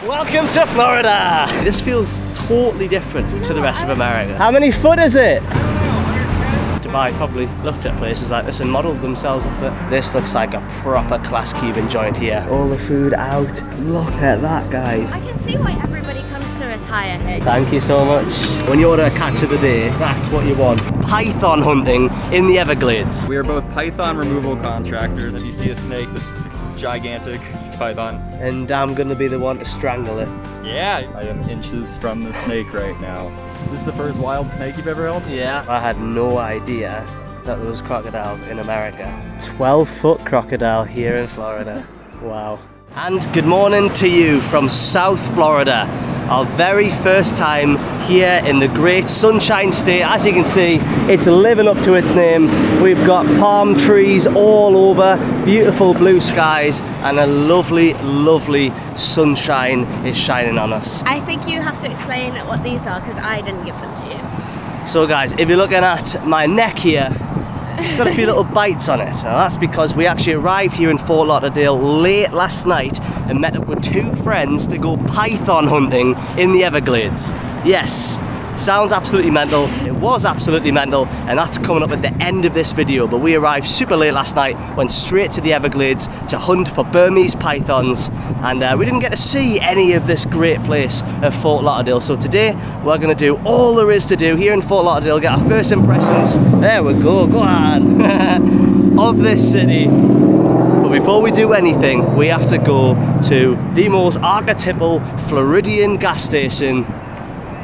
Welcome to Florida! This feels totally different to the rest of America. How many foot is it? Dubai probably looked at places like this and modelled themselves off it. This looks like a proper class Cuban joint here. All the food out. Look at that, guys. I can see why everybody comes to retire here. Thank you so much. When you order a catch of the day, that's what you want. Python hunting in the Everglades. We are both python removal contractors. If you see a snake that's gigantic, it's python. And I'm gonna be the one to strangle it. Yeah, I am inches from the snake right now. This is the first wild snake you've ever held? Yeah. I had no idea that there was crocodiles in America. 12-foot crocodile here in Florida. Wow. And good morning to you from South Florida. Our very first time here in the great Sunshine State. As you can see, it's living up to its name. We've got palm trees all over, beautiful blue skies, and a lovely, lovely sunshine is shining on us. I think you have to explain what these are because I didn't give them to you. So guys, if you're looking at my neck here, it's got a few little bites on it. Now that's because we actually arrived here in Fort Lauderdale late last night and met up with two friends to go python hunting in the Everglades. Yes, sounds absolutely mental. It was absolutely mental, and that's coming up at the end of this video. But we arrived super late last night, went straight to the Everglades to hunt for Burmese pythons, and we didn't get to see any of this great place of Fort Lauderdale. So today we're going to do all there is to do here in Fort Lauderdale, get our first impressions. There we go on of this city. But before we do anything, we have to go to the most archetypal Floridian gas station,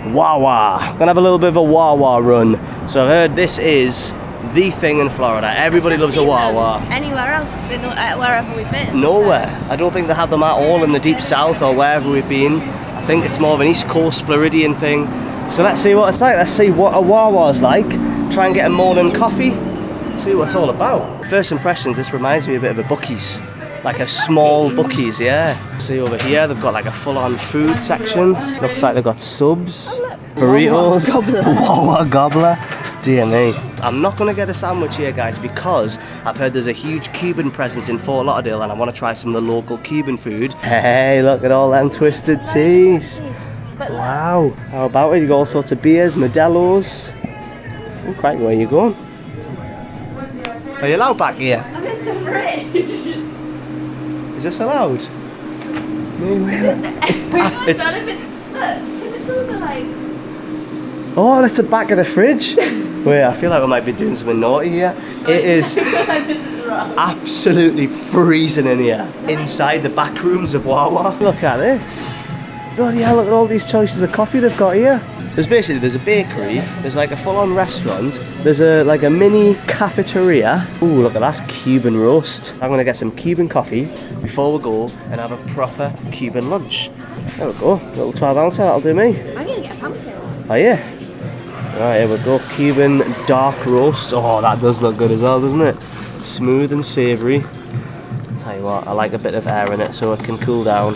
WaWa. Gonna have a little bit of a WaWa run. So I've heard this is the thing in Florida. Everybody loves a WaWa. Anywhere else, wherever we've been? Nowhere. I don't think they have them at all in the deep south or wherever we've been. I think it's more of an East Coast Floridian thing. So let's see what it's like. Let's see what a WaWa's like. Try and get a morning coffee. See what it's all about. First impressions, this reminds me a bit of a Buc-ee's. Like a small Buc-ee's, yeah. See over here, they've got like a full-on food section. Looks like they've got subs, burritos, WaWa gobbler. Dear me. I'm not going to get a sandwich here, guys, because I've heard there's a huge Cuban presence in Fort Lauderdale and I want to try some of the local Cuban food. Hey, look at all them twisted teas. Wow. How about it? You got all sorts of beers, Modelo's. Oh, crikey, where are you going? Are you allowed back here? I'm in the fridge. Is this allowed? No way. It's all the like... Oh, that's the back of the fridge. Wait, I feel like we might be doing something naughty here. It is absolutely freezing in here. Inside the back rooms of WaWa. Look at this. Bloody hell, look at all these choices of coffee they've got here. There's a bakery, there's like a full-on restaurant, there's like a mini cafeteria. Ooh, look at that, Cuban roast. I'm gonna get some Cuban coffee before we go and have a proper Cuban lunch. There we go, little 12 ouncer, that'll do me. I'm gonna get a pumpkin. Oh yeah? Right, here we go, Cuban dark roast. Oh, that does look good as well, doesn't it? Smooth and savoury. Tell you what, I like a bit of air in it so it can cool down.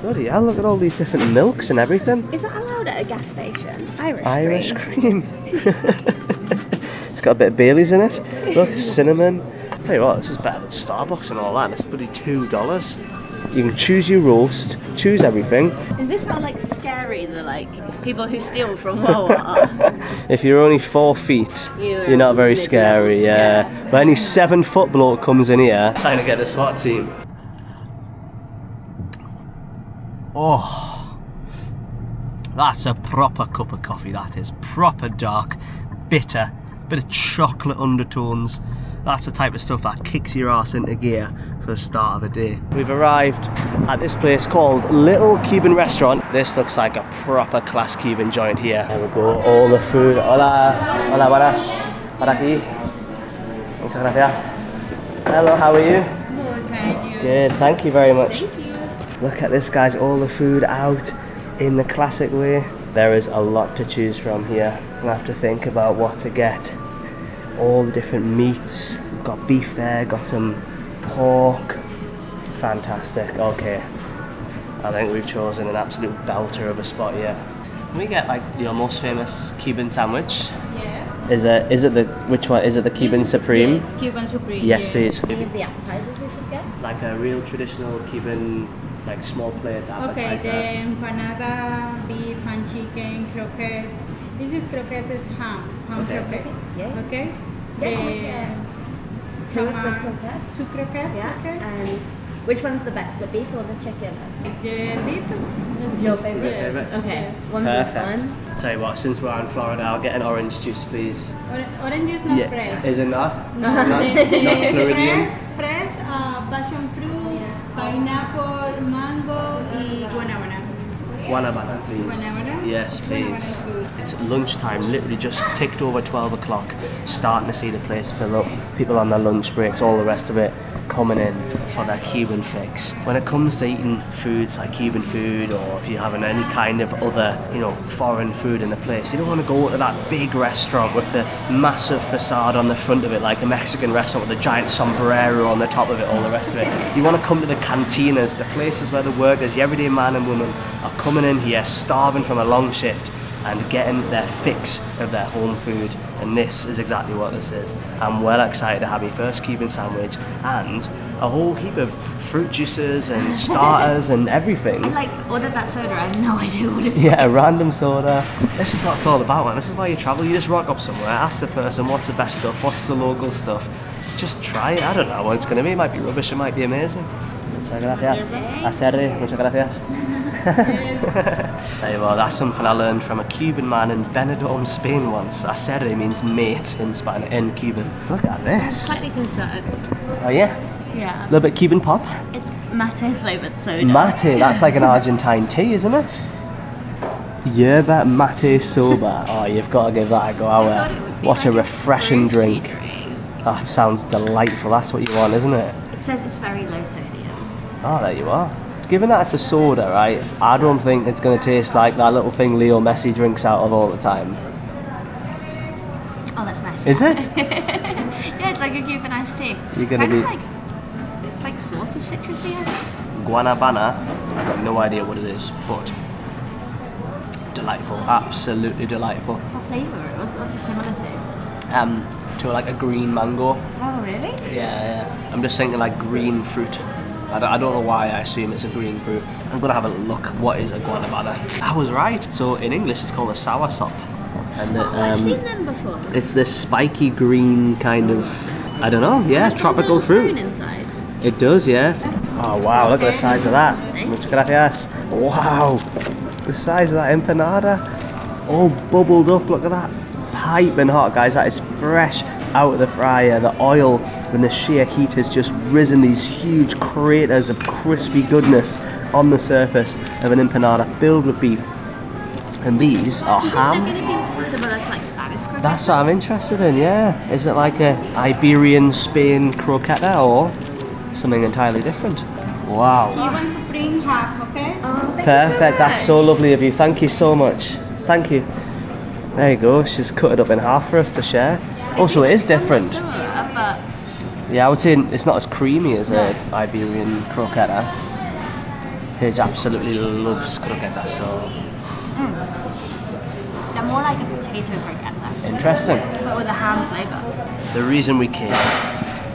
Bloody hell, look at all these different milks and everything. Is that allowed at a gas station? Irish cream. It's got a bit of Baileys in it. Look, cinnamon. I'll tell you what, this is better than Starbucks and all that. It's bloody $2. You can choose your roast, choose everything. Is this not like scary, the like people who steal from WaWa? If you're only 4 feet, you're not very scary, yeah. But any 7-foot bloke comes in here trying to get a SWAT team. Oh, that's a proper cup of coffee, that is. Proper dark, bitter, bit of chocolate undertones. That's the type of stuff that kicks your ass into gear for the start of a day. We've arrived at this place called Little Cuban Restaurant. This looks like a proper class Cuban joint here. There we go, all the food. Hola, hola, buenas. Para aquí. Muchas gracias. Hello, how are you? Good, thank you. Good, thank you very much. Thank you. Look at this, guys, all the food out in the classic way. There is a lot to choose from here. I'll have to think about what to get. All the different meats. We've got beef there, got some pork. Fantastic. Okay, I think we've chosen an absolute belter of a spot here. Can we get like your most famous Cuban sandwich? Yes. Is it the which one? Is it the Cuban Supreme? Yes, Cuban Supreme. Yes, please. Any of the appetizers we should get? Like a real traditional Cuban like small plate Okay, appetizer. the empanada, beef and chicken, croquette. This is croquette is ham Okay. croquette. Yeah. Okay. Yeah. Two of the Tama- croquettes. Two croquettes. Yeah. Okay. And which one's the best, the beef or the chicken? The beef is Your favorite? Yes. Favorite? Okay, Yes. one beef Perfect. one. Tell you what, since we're in Florida, I'll get an orange juice, please. Orange is not fresh. Is it not? No, Not Floridian? fresh, passion fruit, pineapple, mango, y guanábana. Guanabana, please. Guanabana? Yes, please. Guanabana food. It's lunchtime, literally just ticked over 12 o'clock. Starting to see the place fill up. People on their lunch breaks, all the rest of it, coming in for their Cuban fix. When it comes to eating foods like Cuban food, or if you're having any kind of other, foreign food in the place, you don't want to go to that big restaurant with the massive facade on the front of it, like a Mexican restaurant with a giant sombrero on the top of it, all the rest of it. You want to come to the cantinas, the places where the workers, the everyday man and woman, are coming in here starving from a long shift and getting their fix of their home food. And this is exactly what this is. I'm well excited to have my first Cuban sandwich and a whole heap of fruit juices and starters and everything. I ordered that soda, I have no idea what it's. Yeah, a random soda. This is what it's all about, man. This is why you travel. You just rock up somewhere, ask the person what's the best stuff, what's the local stuff. Just try it. I don't know what it's going to be. It might be rubbish, it might be amazing. Muchas gracias. Acerre, muchas gracias. Tell you what, that's something I learned from a Cuban man in Benidorm, Spain once. Acerre means mate in Cuban. Look at I'm this. slightly concerned. Oh yeah? Yeah. A little bit Cuban pop. It's mate flavoured soda. Mate, that's like an Argentine tea, isn't it? Yerba mate soba. Oh, you've got to give that a go. I thought it would be What a like refreshing fruity drink. Oh, it sounds delightful. That's what you want, isn't it? It says it's very low sodium. Oh, there you are. Given that it's a soda, right, I don't think it's going to taste like that little thing Leo Messi drinks out of all the time. Oh, that's nice. Is it? Yeah, it's like a Cuban iced tea. You're gonna Kind be- of like, it's like sort of citrusy. I think. Guanabana, I've got no idea what it is, but delightful. Absolutely delightful. What flavour? What's it similar to? To like a green mango. Oh, really? Yeah. I'm just thinking like green fruit. I don't know why I assume it's a green fruit. I'm gonna have a look. What is a guanabana? I was right. So in English, it's called a soursop, and I've seen them before. it's this spiky green kind of, I don't know. Yeah, There's tropical a little fruit. stone inside. It does, yeah. Oh wow, look at the size of that. Thank Muchas gracias. Wow, the size of that empanada, all bubbled up. Look at that, piping hot, guys. That is fresh out of the fryer. The oil, when the sheer heat has just risen, these huge craters of crispy goodness on the surface of an empanada filled with beef. And these are Do you think ham. they're going to be similar to like Spanish croquetas? That's what I'm interested in, yeah. Is it like a Iberian Spain croqueta or something entirely different? Wow. You want to bring half, okay? Oh, thank you Perfect, so that's so much. lovely of you. Thank you so much. Thank you. There you go, she's cut it up in half for us to share. Oh, so it is Somewhat different. similar, but Yeah, I would say it's not as creamy as a Iberian croqueta. Paige absolutely loves croqueta, so they're more like a potato croqueta, interesting. but with a ham flavour. The reason we came,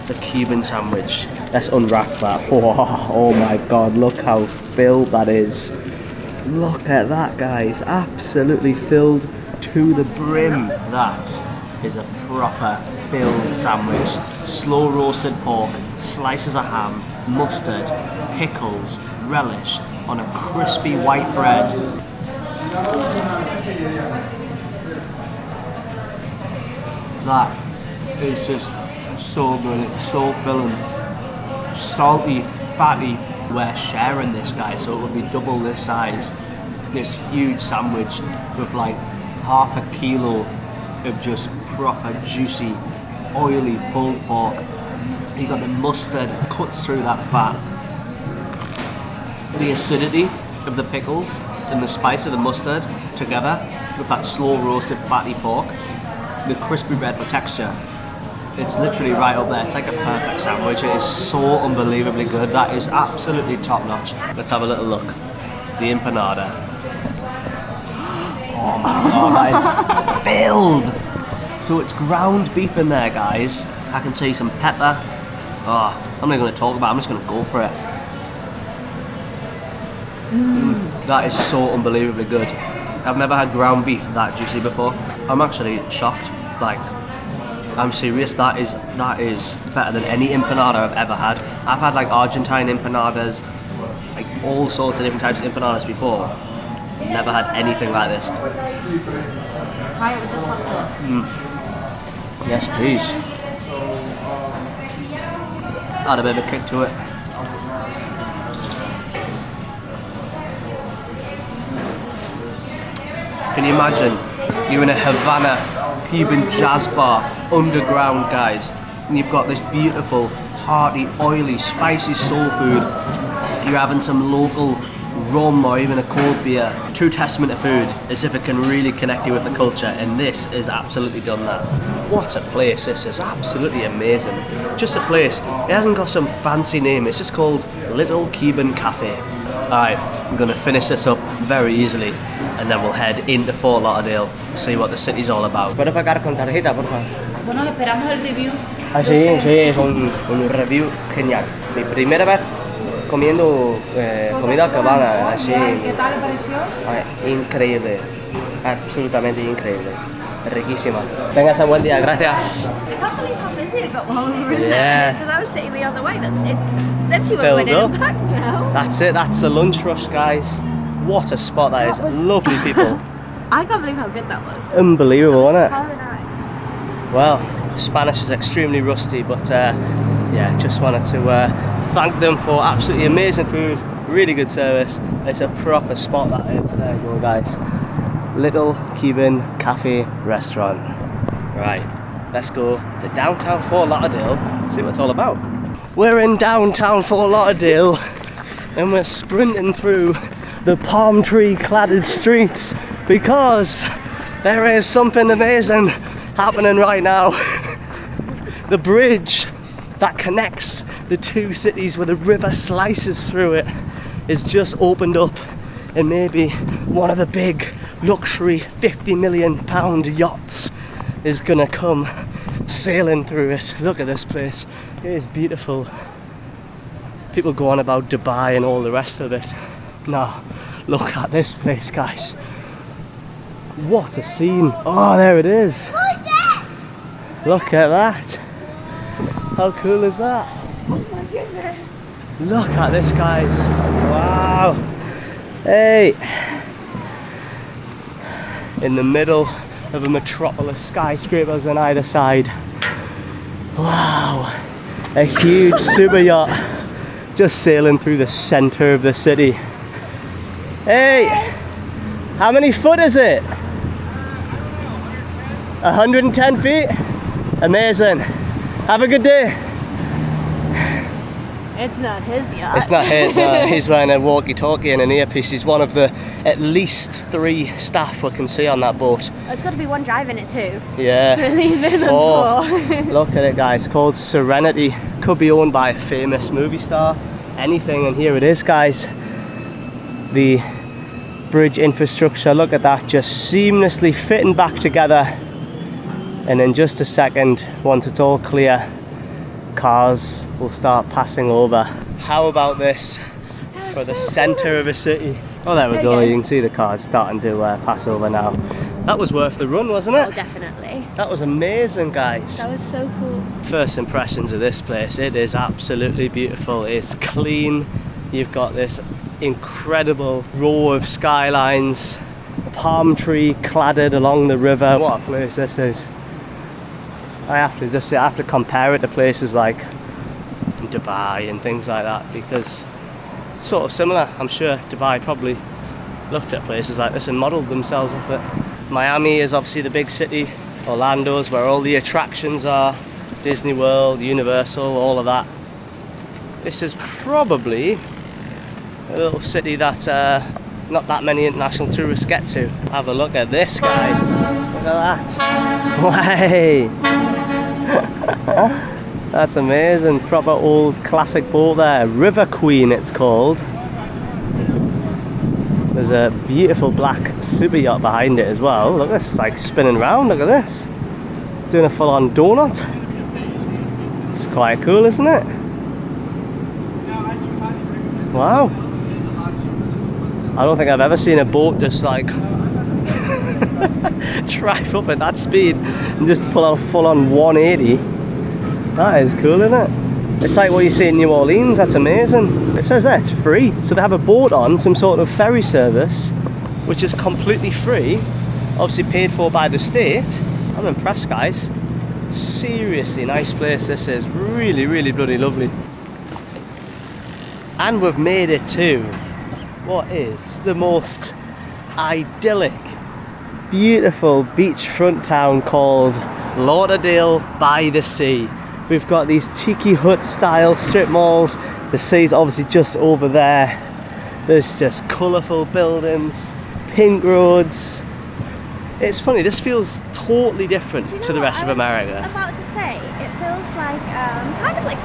the Cuban sandwich. Let's unwrap that. Oh my god, look how filled that is. Look at that, guys. Absolutely filled to the brim. That is a proper filled sandwich. Slow roasted pork, slices of ham, mustard, pickles, relish on a crispy white bread. That is just so good. It's so filling. Salty, fatty. We're sharing this, guys, so it would be double this size. This huge sandwich with like half a kilo of just proper juicy, oily pulled pork. You got the mustard cuts through that fat. The acidity of the pickles and the spice of the mustard together with that slow roasted fatty pork. The crispy bread for texture. It's literally right up there. It's like a perfect sandwich. It is so unbelievably good. That is absolutely top notch. Let's have a little look. The empanada. Oh my god, that is filled. So it's ground beef in there, guys. I can see some pepper. Oh, I'm not even going to talk about it. I'm just going to go for it. That is so unbelievably good. I've never had ground beef that juicy before. I'm actually shocked. Like, I'm serious. That is better than any empanada I've ever had. I've had like Argentine empanadas, like all sorts of different types of empanadas before. Never had anything like this. Try it with this hot sauce. Yes, please. Add a bit of a kick to it. Can you imagine you're in a Havana Cuban jazz bar, underground, guys, and you've got this beautiful, hearty, oily, spicy soul food. You're having some local rum or even a cold beer. True testament to food, as if it can really connect you with the culture, and this is absolutely done that. What a place this is, absolutely amazing. Just a place, it hasn't got some fancy name, it's just called Little Cuban Cafe. Alright, I'm going to finish this up very easily, and then we'll head into Fort Lauderdale, see what the city's all about. ¿Puedo pagar con tarjeta, por favor? Bueno, esperamos el review. Sí, sí, es un review genial. Mi primera vez comiendo comida cubana, así. ¿Qué tal le pareció? Increíble, absolutamente increíble. Riquísima. Tengas un buen día, gracias. I can't believe how busy it got while we were in Yeah. there. Because I was sitting the other way, but it's empty when Filled we're in up. and packed now. That's it, that's the lunch rush, guys. What a spot that is. That was- Lovely people. I can't believe how good that was. Unbelievable, wasn't it? So nice. Well, Spanish is extremely rusty, but yeah, just wanted to thank them for absolutely amazing food, really good service. It's a proper spot that is. There you go, guys. Little Cuban Cafe restaurant. Right, let's go to downtown Fort Lauderdale, see what it's all about. We're in downtown Fort Lauderdale and we're sprinting through the palm tree cladded streets because there is something amazing happening right now. The bridge that connects the two cities where the river slices through it is just opened up, and maybe one of the big luxury £50 million yachts is gonna come sailing through it. Look at this place, it is beautiful. People go on about Dubai and all the rest of it. No, look at this place, guys. What a scene. Oh, there it is. Look at that. How cool is that? Oh my goodness. Look at this, guys. Wow. Hey. In the middle of a metropolis, skyscrapers on either side. Wow. A huge super yacht just sailing through the center of the city. Hey. How many foot is it? 110 feet? Amazing. Have a good day. It's not his yacht. It's not his, he's wearing a walkie-talkie and an earpiece. He's one of the at least 3 staff we can see on that boat. It's got to be one driving it too. Yeah. So leaving them 4. Look at it, guys, called Serenity. Could be owned by a famous movie star, anything, and here it is, guys. The bridge infrastructure, look at that, just seamlessly fitting back together. And in just a second, once it's all clear, cars will start passing over. How about this for the centre of a city? Oh, there we go, you can see the cars starting to pass over now. That was worth the run, wasn't it? Oh, definitely. That was amazing, guys. That was so cool. First impressions of this place, it is absolutely beautiful. It's clean, you've got this incredible row of skylines, palm tree cladded along the river. What a place this is. I have to compare it to places like Dubai and things like that, because it's sort of similar. I'm sure Dubai probably looked at places like this and modelled themselves off it. Miami is obviously the big city. Orlando's where all the attractions are. Disney World, Universal, all of that. This is probably a little city that not that many international tourists get to. Have a look at this, guys. Look at that. Way. That's amazing. Proper old classic boat there. River Queen it's called. There's a beautiful black super yacht behind it as well. Look, this is like spinning around. Look at this. It's doing a full-on donut. It's quite cool, isn't it? Wow. I don't think I've ever seen a boat just like drive up at that speed and just pull out full on 180. That is cool, isn't it? It's like what you see in New Orleans. That's amazing. It says that it's free, so they have a boat on some sort of ferry service which is completely free, obviously paid for by the state. I'm impressed, guys. Seriously nice place this is. Really, really bloody lovely. And we've made it to what is the most idyllic, beautiful beachfront town called Lauderdale by the sea. We've got these tiki hut style strip malls. The sea's obviously just over there. There's just colourful buildings, pink roads. It's funny, this feels totally different to the rest of America. I was about to say, it feels like, kind of like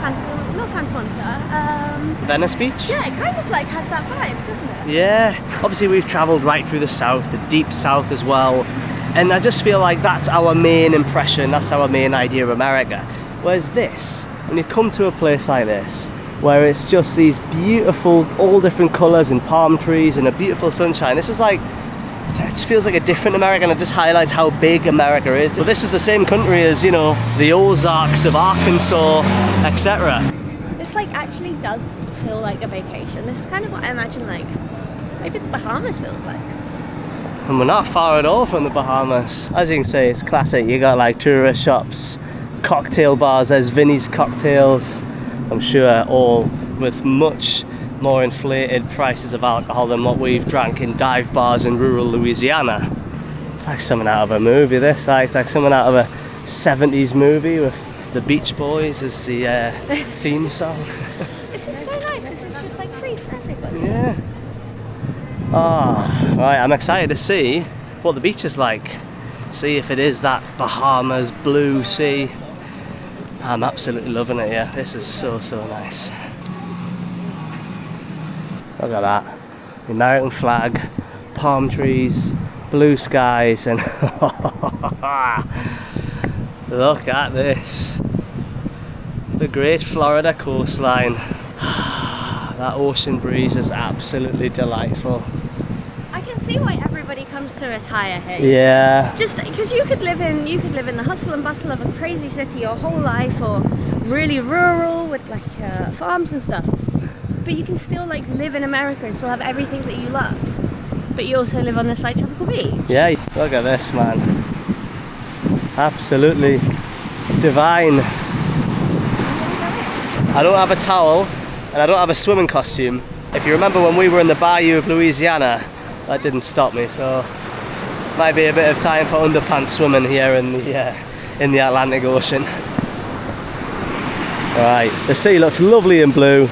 not Santa Monica, Venice Beach? yeah, it kind of like has that vibe, doesn't it? Yeah, obviously we've travelled right through the south, the deep south as well, and I just feel like that's our main impression, that's our main idea of America. Whereas this, when you come to a place like this, where it's just these beautiful, all different colours and palm trees and a beautiful sunshine, this is like, it just feels like a different America, and it just highlights how big America is. But this is the same country as, you know, the Ozarks of Arkansas, etc. This like actually does feel like a vacation. This is kind of what I imagine like maybe the Bahamas feels like. And we're not far at all from the Bahamas. As you can see, it's classic. You got like tourist shops, cocktail bars, there's Vinny's Cocktails, I'm sure, all with much more inflated prices of alcohol than what we've drank in dive bars in rural Louisiana. It's like something out of a movie, this. It's like something out of a 70s movie with the Beach Boys as the theme song. This is so nice. This is just like free for everybody. Yeah. Oh, right, I'm excited to see what the beach is like. See if it is that Bahamas blue sea. I'm absolutely loving it, yeah. This is so, so nice. Look at that. The American flag, palm trees, blue skies, and look at this. The great Florida coastline. That ocean breeze is absolutely delightful. I can see why everybody comes to retire here. Yeah. Just because you could live in the hustle and bustle of a crazy city your whole life, or really rural with like farms and stuff. But you can still like live in America and still have everything that you love. But you also live on this like tropical beach. Yeah, look at this, man. Absolutely divine. I don't have a towel and I don't have a swimming costume. If you remember when we were in the bayou of Louisiana, that didn't stop me, so might be a bit of time for underpants swimming here in the Atlantic Ocean. Right, the sea looks lovely and blue.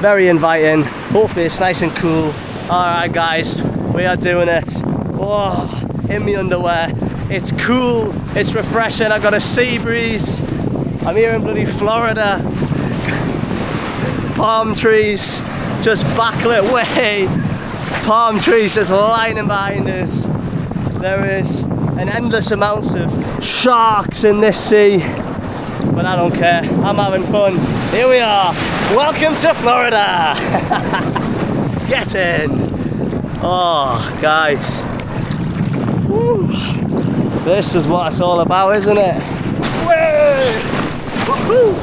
Very inviting. Hopefully it's nice and cool. Alright guys, we are doing it. Whoa, in my underwear. It's cool, it's refreshing, I've got a sea breeze. I'm here in bloody Florida. Palm trees just backlit way. Palm trees just lining behind us. There is an endless amount of sharks in this sea. But I don't care, I'm having fun. Here we are, welcome to Florida! Get in! Oh, guys. Woo. This is what it's all about, isn't it? Woo.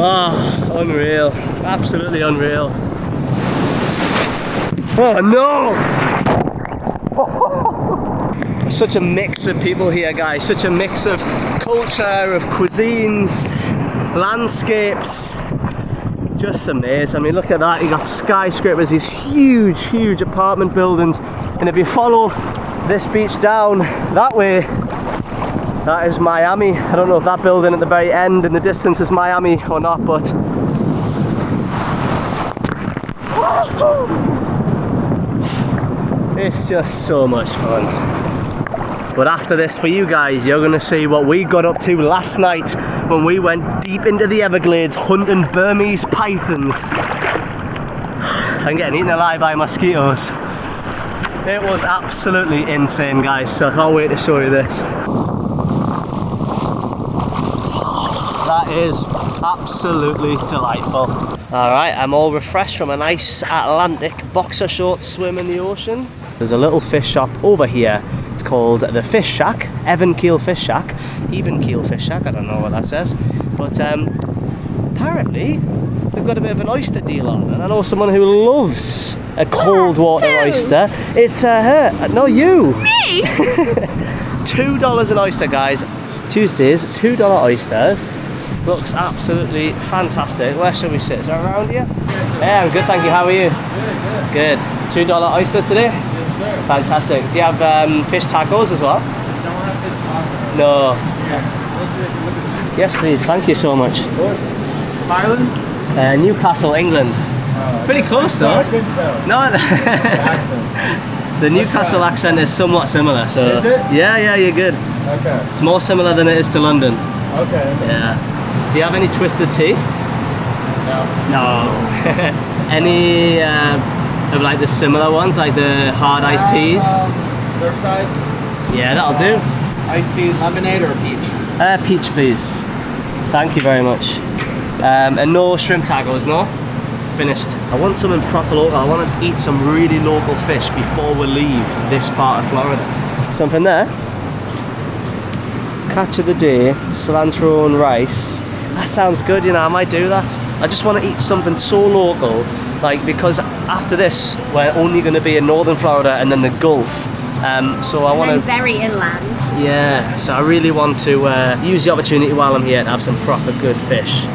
Oh, unreal, absolutely unreal. Oh no! Such a mix of people here, guys, such a mix of culture, of cuisines, landscapes, just amazing. I mean, look at that, you got skyscrapers, these huge apartment buildings, and if you follow this beach down that way, that is Miami. I don't know if that building at the very end in the distance is Miami or not, but it's just so much fun. But after this, for you guys, you're going to see what we got up to last night when we went deep into the Everglades hunting Burmese pythons and getting eaten alive by mosquitoes. It was absolutely insane, guys, so I can't wait to show you this. That is Absolutely delightful. Alright, I'm all refreshed from a nice Atlantic boxer short swim in the ocean. There's a little fish shop over here. It's called the Fish Shack, Even Keel Fish Shack. I don't know what that says. But apparently they've got a bit of an oyster deal on. And I know someone who loves a cold water oyster. It's her. No, you. Me? $2 an oyster, guys. Tuesdays, $2 oysters. Looks absolutely fantastic. Where shall we sit? Is it around here? Yeah, I'm good, thank you. How are you? Good. $2 oysters today? Yes, sir. Fantastic. Do you have fish tacos as well? Don't have fish tacos. No. Yeah. Yes, please. Thank you so much. Ireland? Newcastle, England. Pretty close though. I couldn't tell. No. The accent. The Newcastle accent is somewhat similar. So Is it? yeah, you're good. Okay. It's more similar than it is to London. Okay. Yeah. Do you have any twisted tea? No. No. Any of like the similar ones, like the hard iced teas? Surfsides, Yeah, that'll do. iced tea, lemonade, or peach? Peach, please. Thank you very much. And no shrimp tacos, no? Finished. I want something proper local. I want to eat some really local fish before we leave this part of Florida. Something there? Catch of the day, cilantro and rice. That sounds good, you know, I might do that. I just want to eat something so local, like, because after this, we're only going to be in northern Florida and then the Gulf. So I want to... very inland. Yeah, so I really want to use the opportunity while I'm here to have some proper good fish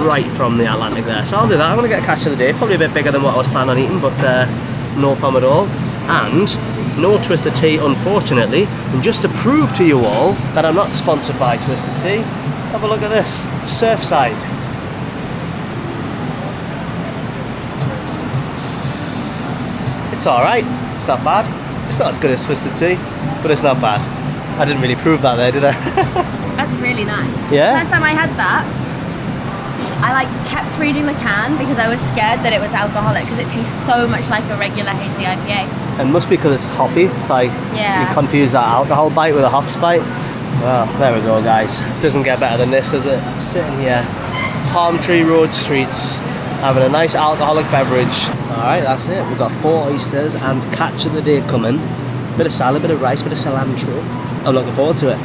right from the Atlantic there. So I'll do that. I'm going to get a catch of the day, probably a bit bigger than what I was planning on eating, but no problem at all. And no Twisted Tea, unfortunately. And just to prove to you all that I'm not sponsored by Twisted Tea, have a look at this, Surfside. It's alright, it's not bad. It's not as good as Twisted Tea, but it's not bad. I didn't really prove that there, did I? That's really nice. Yeah? First time I had that, I kept reading the can because I was scared that it was alcoholic because it tastes so much like a regular hazy IPA. And must be because it's hoppy. It's like Yeah. you confuse that alcohol bite with a hops bite. Well, there we go, guys. Doesn't get better than this, does it? Sitting here, Palm Tree Road streets, having a nice alcoholic beverage. All right, that's it. We've got 4 oysters and catch of the day coming. Bit of salad, bit of rice, bit of cilantro. I'm looking forward to it.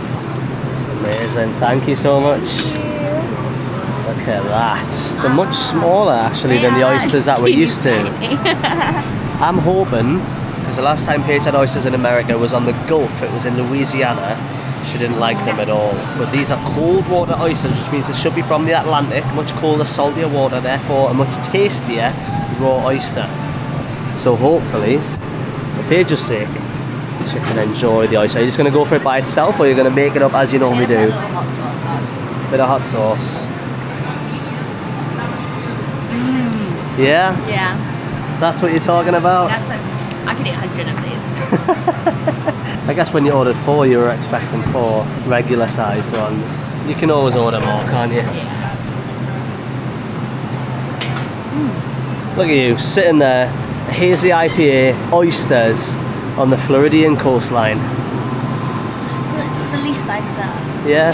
Amazing. Thank you so much. Look at that. So much smaller actually than the oysters that we're used to. I'm hoping, because the last time Paige had oysters in America was on the Gulf, it was in Louisiana, she didn't like them at all. But these are cold water oysters, which means they should be from the Atlantic, much colder, saltier water, therefore a much tastier raw oyster. So hopefully, for Paige's sake, she can enjoy the oyster. Are you just going to go for it by itself, or are you going to make it up as you normally do? Hot sauce on. Bit of hot sauce. Yeah? Yeah. That's what you're talking about? That's I could eat 100 of these. I guess when you ordered 4, you were expecting 4 regular sized ones. You can always order more, can't you? Yeah. Look at you, sitting there, a hazy IPA, oysters on the Floridian coastline. So it's the least I deserve. Yeah?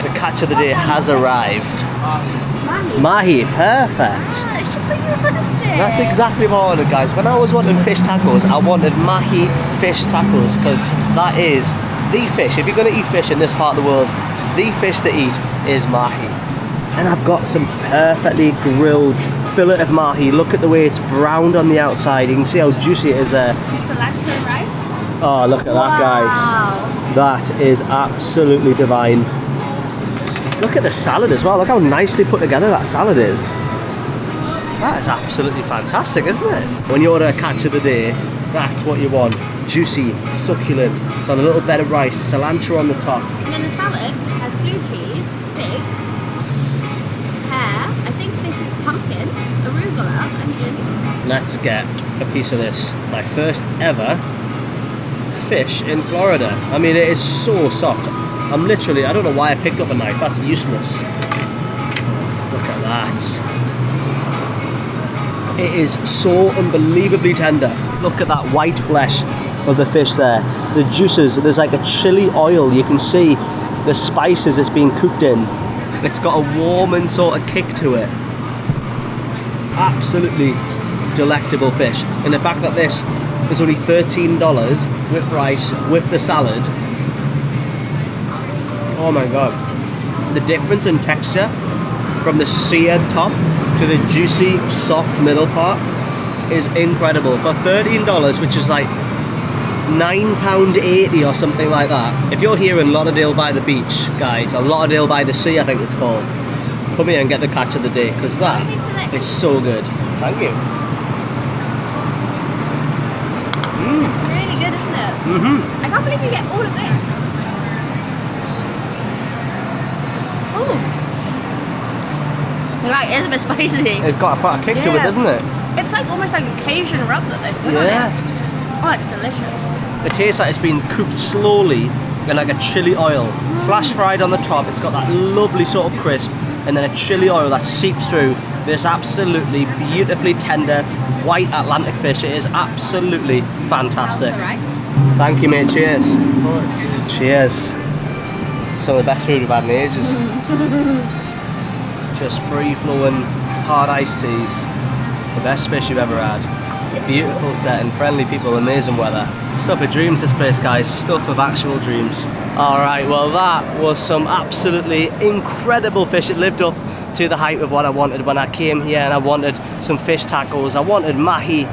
The catch of the day has arrived. Mahi. Mahi, perfect. Ah, it's just like you wanted it. That's exactly what I wanted, guys. When I was wanting fish tacos, I wanted Mahi fish tacos because that is the fish. If you're going to eat fish in this part of the world, the fish to eat is Mahi. And I've got some perfectly grilled fillet of Mahi. Look at the way it's browned on the outside. You can see how juicy it is there. Cilantro rice. Oh, look at that, guys. Wow. That is absolutely divine. Look at the salad as well. Look how nicely put together that salad is. That is absolutely fantastic, isn't it? When you order a catch of the day, that's what you want. Juicy, succulent. It's on a little bed of rice, cilantro on the top. And then the salad has blue cheese, figs, pear. I think this is pumpkin, arugula, onions. Let's get a piece of this. My first ever fish in Florida. I mean, it is so soft. I'm literally, I don't know why I picked up a knife. That's useless. Look at that. It is so unbelievably tender. Look at that white flesh of the fish there. The juices, there's like a chili oil. You can see the spices it's being cooked in. It's got a warming sort of kick to it. Absolutely delectable fish. And the fact that this is only $13 with rice, with the salad. Oh my god. The difference in texture from the seared top to the juicy, soft middle part is incredible. For $13, which is like £9.80 or something like that. If you're here in Lauderdale by the beach, guys, or Lauderdale by the sea, I think it's called, come here and get the catch of the day, because that is so good. Thank you. It's really good, isn't it? I can't believe you get all of this. Ooh. Right, it is a bit spicy. It's got quite a kick to it, doesn't it? It's like almost like a Cajun rub that they put on it. Oh, it's delicious. It tastes like it's been cooked slowly in like a chili oil. Flash fried on the top, it's got that lovely sort of crisp, and then a chili oil that seeps through this absolutely beautifully tender white Atlantic fish. It is absolutely fantastic. Thank you, mate. Cheers. Cheers. Some of the best food we've had in ages. Just free-flowing hard iced teas. The best fish you've ever had. Beautiful setting, friendly people, amazing weather. Stuff of dreams, this place, guys. Stuff of actual dreams. Alright, well that was some absolutely incredible fish. It lived up to the hype of what I wanted when I came here, and I wanted some fish tacos, I wanted mahi,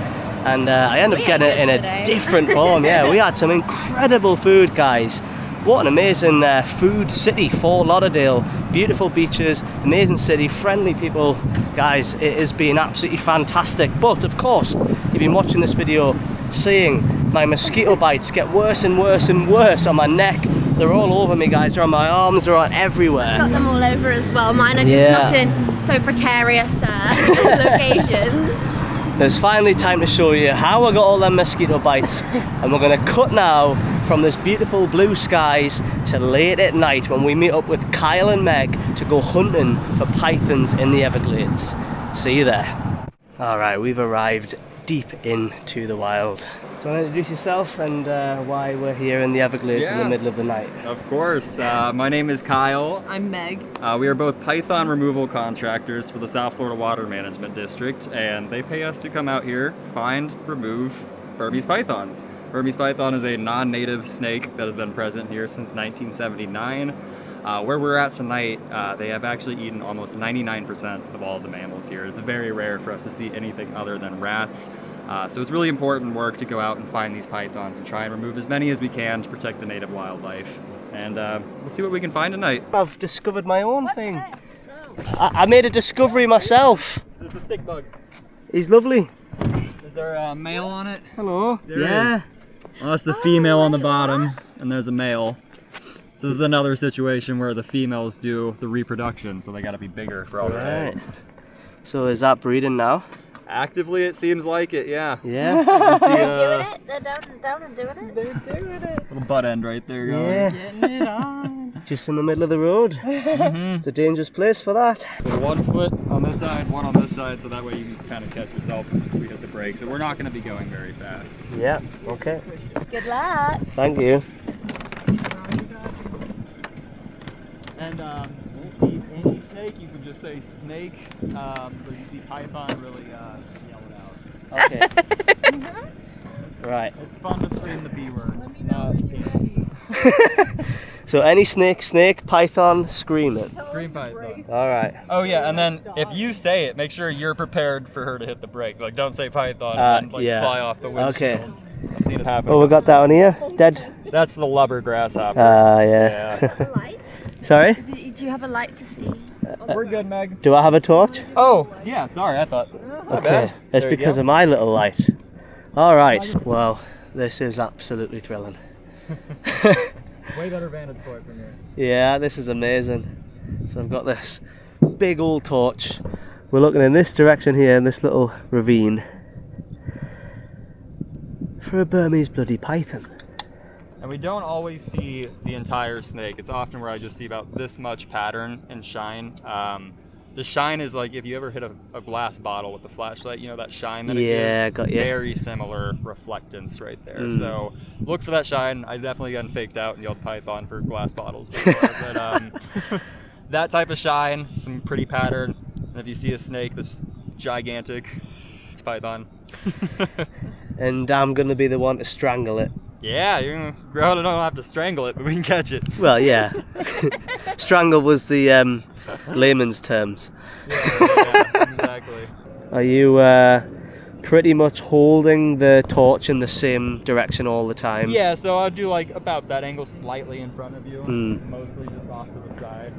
and I ended up getting it in a different form. Yeah, we had some incredible food, guys. What an amazing food city, Fort Lauderdale. Beautiful beaches, amazing city, friendly people. Guys, it has been absolutely fantastic. But of course, you've been watching this video seeing my mosquito bites get worse and worse and worse on my neck. They're all over me, guys. They're on my arms, they're on everywhere. Got them all over as well. Mine are just not in so precarious locations. It's finally time to show you how I got all them mosquito bites, and we're going to cut now from this beautiful blue skies to late at night when we meet up with Kyle and Meg to go hunting for pythons in the Everglades. See you there. Alright, we've arrived deep into the wild. Do you want to introduce yourself and why we're here in the Everglades in the middle of the night? Of course. My name is Kyle. I'm Meg. We are both python removal contractors for the South Florida Water Management District, and they pay us to come out here, find, remove Burmese pythons. Burmese python is a non-native snake that has been present here since 1979. Where we're at tonight, they have actually eaten almost 99% of all of the mammals here. It's very rare for us to see anything other than rats. So it's really important work to go out and find these pythons and try and remove as many as we can to protect the native wildlife. And we'll see what we can find tonight. I've discovered my own thing. I made a discovery myself. This is a stick bug. He's lovely. Is there a male on it? Hello. There is. Well, that's the female on the bottom, and there's a male. So this is another situation where the females do the reproduction, so they gotta be bigger for all their eggs. So is that breeding now? Actively, it seems like it, yeah. Yeah. You can see Doing it? They're down and doing it? They're doing it. Little butt end right there going. Yeah. Getting it on. Just in the middle of the road. It's a dangerous place for that. So 1 foot on this side, one on this side, so that way you can kind of catch yourself if we hit the brakes. So we're not going to be going very fast. Yeah, okay. Good luck. Thank you. And we'll see any snake, you can just say snake. So you see python, really yell it out. Okay. Right. It's fun to scream the B word. So any snake, python, scream it. Scream python. Alright. Oh yeah, and then if you say it, make sure you're prepared for her to hit the brake. Like, don't say python and like fly off the windshield. Okay. I've seen it happen. What we got down here? Dead? That's the lubber grasshopper. Yeah. Sorry? Do you have a light to see? We're good, Meg. Do I have a torch? Oh, yeah, sorry, I thought. Okay. It's because of my little light. Alright. Well, this is absolutely thrilling. Way better vantage point from here. Yeah, this is amazing. So I've got this big old torch. We're looking in this direction here in this little ravine for a Burmese bloody python. And we don't always see the entire snake. It's often where I just see about this much pattern and shine. The shine is like if you ever hit a glass bottle with a flashlight, you know that shine that it gives? Got you. Very similar reflectance right there. So look for that shine. I've definitely gotten faked out and yelled python for glass bottles before, but that type of shine, some pretty pattern. And if you see a snake that's gigantic, it's a python. And I'm gonna be the one to strangle it. Yeah, you don't have to strangle it, but we can catch it. Well, yeah. Strangle was the layman's terms. Yeah, exactly. Are you pretty much holding the torch in the same direction all the time? Yeah, so I'll do like about that angle slightly in front of you, Mm. mostly just off to the side.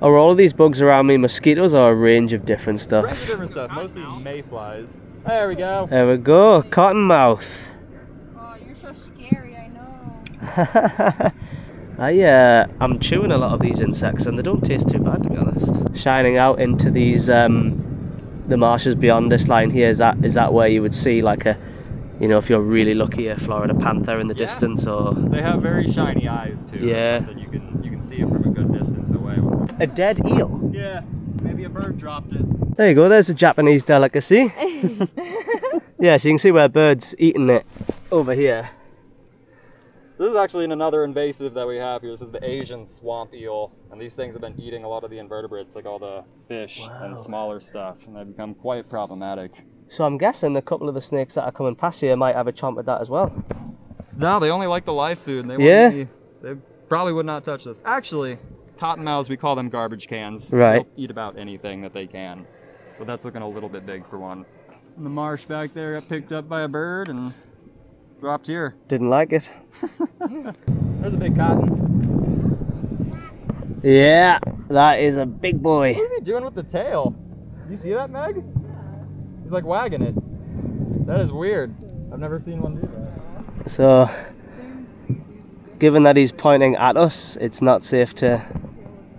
Are all of these bugs around me mosquitoes or a range of different stuff? Range of different stuff, mostly mayflies. There we go. There we go, cottonmouth. Oh, you're so scary, I know. I'm chewing a lot of these insects and they don't taste too bad, to be honest. Shining out into these the marshes beyond this line here, is that where you would see like a, if you're really lucky, a Florida panther in the distance? Or They have very shiny eyes too. Yeah. That's something you can see it from a good distance away. a dead eel? Yeah, maybe a bird dropped it. There you go, there's a Japanese delicacy. Yeah, so you can see where a bird's eating it over here. This is actually another invasive that we have here. This is the Asian swamp eel, and these things have been eating a lot of the invertebrates, like all the fish and smaller stuff, and they've become quite problematic. So I'm guessing a couple of the snakes that are coming past here might have a chomp at that as well. No, they only like the live food, and they probably would not touch this. Actually, cottonmouths, we call them garbage cans. Right. They'll eat about anything that they can, but that's looking a little bit big for one. And the marsh back there got picked up by a bird and dropped here. Didn't like it. There's a big cotton. Yeah, that is a big boy. What is he doing with the tail? You see that, Meg? He's like wagging it. That is weird. I've never seen one do that. So, given that he's pointing at us, it's not safe to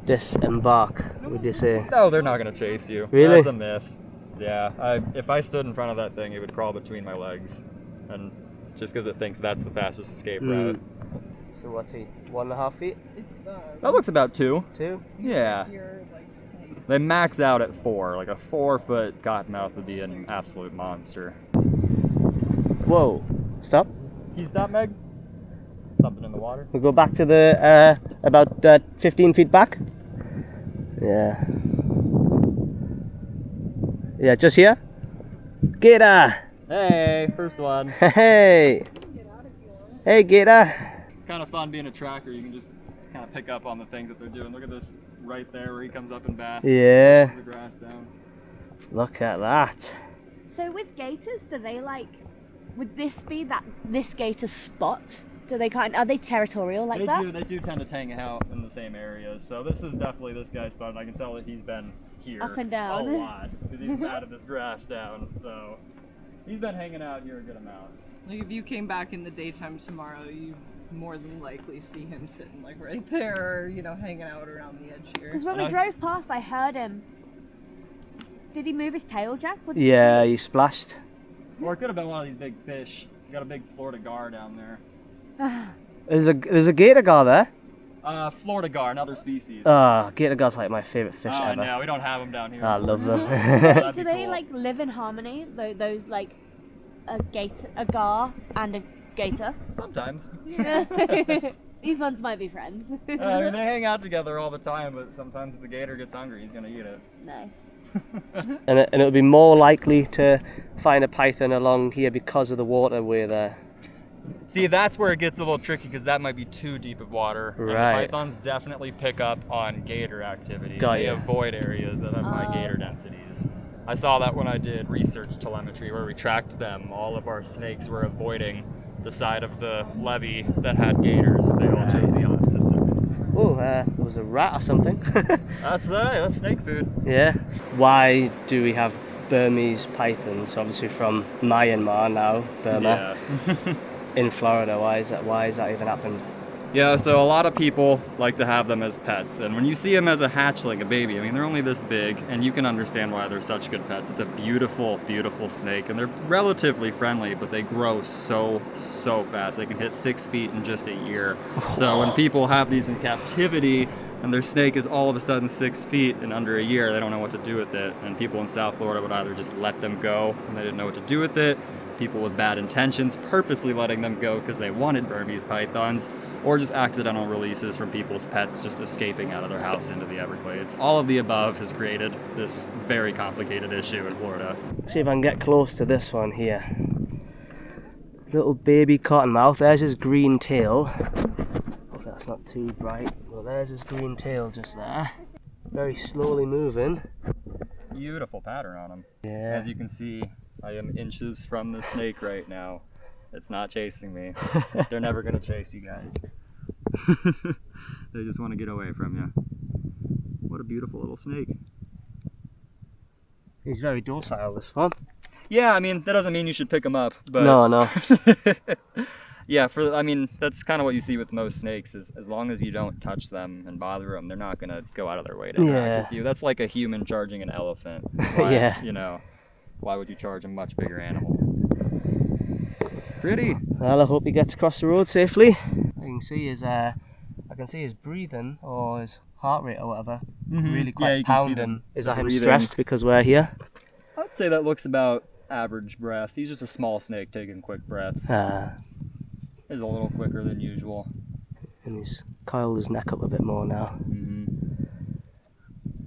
disembark, would you say? No, they're not gonna chase you. Really? That's a myth. Yeah, if I stood in front of that thing, it would crawl between my legs, and just because it thinks that's the fastest escape route. So what's he, 1.5 feet? That looks about 2. 2? Yeah. They max out at 4. Like a 4-foot cottonmouth would be an absolute monster. Whoa, stop. Can you stop, Meg? Something in the water. We'll go back to the, about 15 feet back. Yeah. Yeah, just here. Gator! Hey, first one. Hey! Hey, Gator! Kind of fun being a tracker. You can just kind of pick up on the things that they're doing. Look at this right there where he comes up and basks. Yeah. Pushes the grass down. Look at that. So with gators, do they would this be this gator spot? Are they territorial like that? They do tend to hang out in the same areas. So this is definitely this guy's spot, and I can tell that he's been here Up and down. a lot because he's patted this grass down. So he's been hanging out here a good amount. Like if you came back in the daytime tomorrow, you more than likely see him sitting like right there, or, hanging out around the edge here. Because when we drove past, I heard him. Did he move his tail, Jack? What did you Yeah, see? you splashed. Or it could have been one of these big fish. You got a big Florida gar down there. There's a gator gar there. Florida gar, another species. Gator gar's like my favourite fish Oh, ever. no, we don't have them down here. I love them. That'd Do be they cool. live in harmony? Those a gar and a gator? Sometimes. These ones might be friends. I mean, they hang out together all the time, but sometimes if the gator gets hungry, he's gonna eat it. Nice. And it'll be more likely to find a python along here because of the waterway there. See, that's where it gets a little tricky because that might be too deep of water. And the Right. pythons definitely pick up on gator activity. Got They ya. avoid areas that have high gator densities. I saw that when I did research telemetry where we tracked them. All of our snakes were avoiding the side of the levee that had gators. They all chose the opposite side. Oh, there was a rat or something. That's snake food. Yeah. Why do we have Burmese pythons? Obviously from Myanmar now, Burma. Yeah. In Florida, why is that even happened? Yeah, so a lot of people like to have them as pets, and when you see them as a hatchling, a baby, I mean, they're only this big, and you can understand why they're such good pets. It's a beautiful, beautiful snake, and they're relatively friendly, but they grow so fast. They can hit 6 feet in just a year. So when people have these in captivity, and their snake is all of a sudden 6 feet in under a year, they don't know what to do with it, and people in South Florida would either just let them go, and they didn't know what to do with it, people with bad intentions purposely letting them go because they wanted Burmese pythons, or just accidental releases from people's pets just escaping out of their house into the Everglades. All of the above has created this very complicated issue in Florida. See if I can get close to this one here. Little baby cottonmouth. There's his green tail. Hope that's not too bright. Well, there's his green tail just there. Very slowly moving. Beautiful pattern on him. Yeah. As you can see, I am inches from the snake right now. It's not chasing me. They're never gonna chase you guys. They just want to get away from you. What a beautiful little snake. He's very docile, this one. Yeah, I mean, that doesn't mean you should pick him up, but... No. Yeah, I mean, that's kind of what you see with most snakes, is as long as you don't touch them and bother them, they're not going to go out of their way to interact with you. That's like a human charging an elephant. Why, Yeah. You know, why would you charge a much bigger animal? Pretty. Well, I hope he gets across the road safely. I can see his breathing, or his heart rate or whatever, really quite you can see pounding. the Is that him breathing. stressed because we're here? I would say that looks about average breath. He's just a small snake taking quick breaths. He's a little quicker than usual. And he's coiled his neck up a bit more now.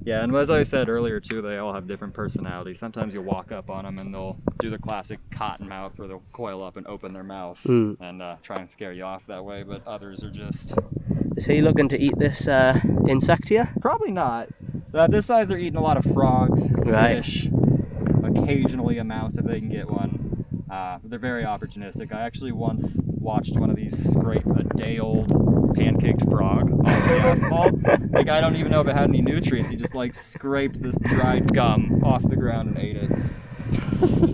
Yeah, and as I said earlier too, they all have different personalities. Sometimes you'll walk up on them and they'll do the classic cotton mouth where they'll coil up and open their mouth and try and scare you off that way, but others are just... Is he looking to eat this insect here? Probably not. This size they're eating a lot of frogs, fish, occasionally a mouse if they can get one. They're very opportunistic. I actually once watched one of these scrape a day-old pancaked frog off the asphalt. Like, I don't even know if it had any nutrients. He just like scraped this dried gum off the ground and ate it.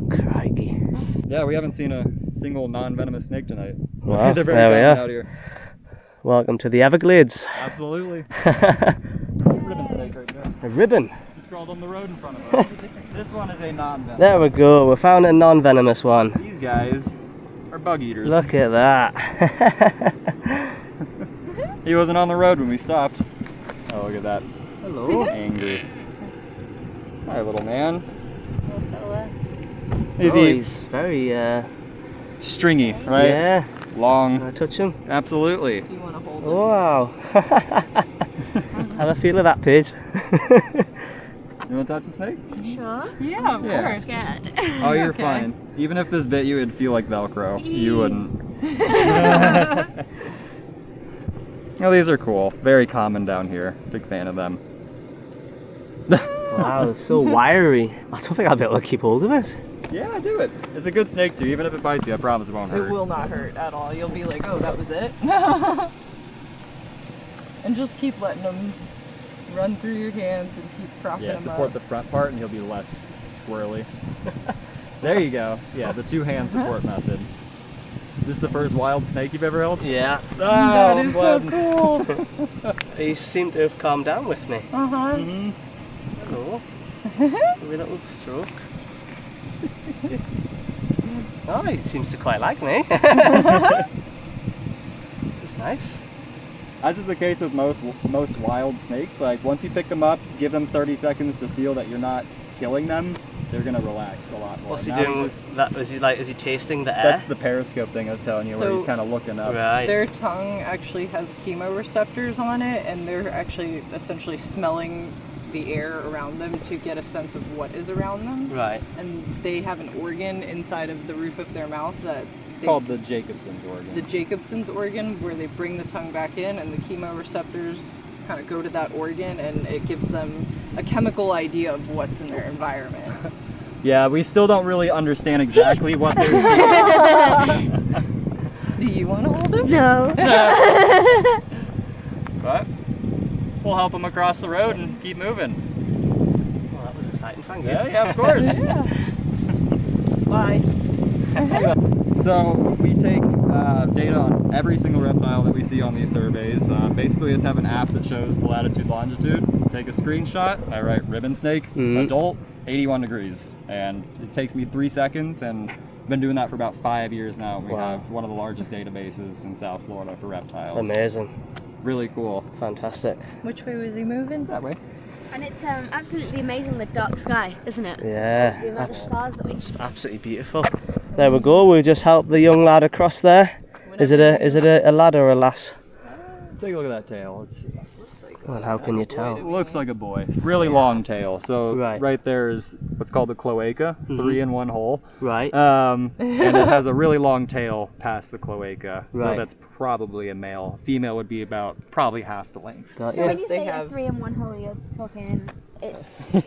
Crikey. Yeah, we haven't seen a single non-venomous snake tonight. Well, they're very there we common are. out here. Welcome to the Everglades. Absolutely. Ribbon snake right there. A ribbon. Just crawled on the road in front of us. This one is a non-venomous. There we go. We found a non-venomous one. These guys are bug eaters. Look at that. He wasn't on the road when we stopped. Oh, look at that. Hello. Angry. Hi, little man. Little fella. He's very stringy, right? Yeah. Long. Can I touch him? Absolutely. Do you want to hold it? Wow. Have a feel of that, Paige. You want to touch the snake? Sure. Yeah, of Yeah. course. Scared. Oh, you're Okay. fine. Even if this bit you, it'd feel like Velcro. You wouldn't. Oh, these are cool. Very common down here. Big fan of them. Wow, it's so wiry. I don't think I'll be able to keep hold of it. Yeah, do it. It's a good snake too. Even if it bites you, I promise it won't hurt. It will not hurt at all. You'll be like, oh, that was it. And just keep letting them run through your hands and keep propping Yeah, them support up. the front part and he'll be less squirrely. There you go. Yeah, the two-hand support method. This is the first wild snake you've ever held? Yeah. That is so cool. He seemed to have calmed down with me. Uh-huh. Hello. A little stroke. Oh, he seems to quite like me. It's nice. As is the case with most wild snakes, like once you pick them up, give them 30 seconds to feel that you're not killing them, they're gonna relax a lot more. What's he Now doing he's with that? Is he tasting the air? That's the periscope thing I was telling you, where he's So- kind of looking up. right. Their tongue actually has chemoreceptors on it, and they're actually essentially smelling the air around them to get a sense of what is around them. Right. And they have an organ inside of the roof of their mouth that It's called the Jacobson's organ. the Jacobson's organ, where they bring the tongue back in, and the chemoreceptors kind of go to that organ, and it gives them a chemical idea of what's in their environment. Yeah, we still don't really understand exactly what they're seeing. Do you want to hold him? No. But we'll help them across the road and keep moving. Well, that was exciting. Thank you. Yeah, of course. Bye. So we take data on every single reptile that we see on these surveys. Basically, just have an app that shows the latitude, longitude. Take a screenshot. I write ribbon snake, adult, 81 degrees, and it takes me 3 seconds. And I've been doing that for about 5 years now. We Wow. have one of the largest databases in South Florida for reptiles. Amazing. Really cool. Fantastic. Which way was he moving? That way. And it's absolutely amazing, the dark sky, isn't it? Yeah. The amount of stars that we It's absolutely beautiful. There we go. We'll just help the young lad across there. Is it a lad or a lass? Take a look at that tail. Let's see. Well, how can you It tell? looks like a boy. Really long tail. So Right. there is what's called the cloaca, 3 in one hole. Right. And it has a really long tail past the cloaca. So Right. that's probably a male. Female would be about probably half the length. Got So you. when you say have- a 3 in 1 hole, you're talking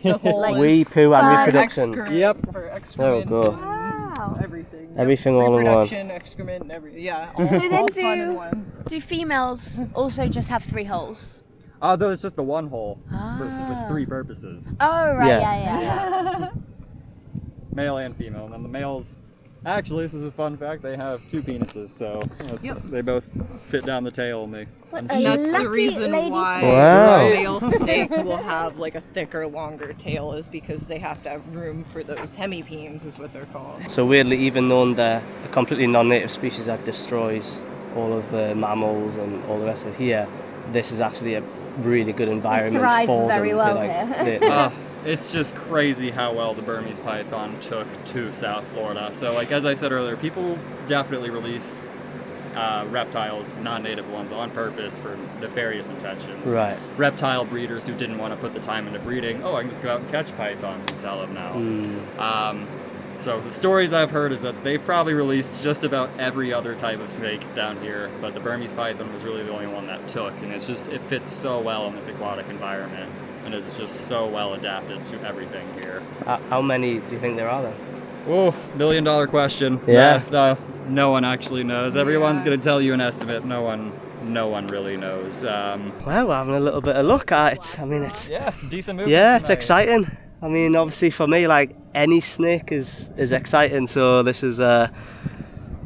The whole Like Wee, poo, and fun reproduction. Yep. For excrement go. and Wow. everything. Everything all in one. Reproduction, excrement, yeah. All, So then all fun in one. do females also just have 3 holes? Oh, though it's just the one hole for 3 purposes. Oh, right, Yeah. yeah. Male and female. And then the males, actually, this is a fun fact, they have 2 penises, so they both fit down the tail and they... What And a that's the lucky reason lady why snake. Wow. a male snake will have like a thicker, longer tail, is because they have to have room for those hemipenes, is what they're called. So weirdly, even though they're a completely non-native species that destroys all of the mammals and all the rest of it here, this is actually a really good environment thrive for very them. well They, here. It's just crazy how well the Burmese python took to South Florida. So, like as I said earlier, people definitely released reptiles, non-native ones, on purpose for nefarious intentions. Right. Reptile breeders who didn't want to put the time into breeding, oh, I can just go out and catch pythons and sell them now. So the stories I've heard is that they've probably released just about every other type of snake down here, but the Burmese python was really the only one that took, and it fits so well in this aquatic environment, and it's just so well adapted to everything here. How many do you think there are then? Oh, $1 million question. Yeah. No one actually knows. Everyone's going to tell you an estimate. No one really knows. Well, we're having a little bit of look at it. I mean, it's Some decent movement. yeah, it's tonight. exciting. I mean, obviously for me, like any snake is exciting. So this is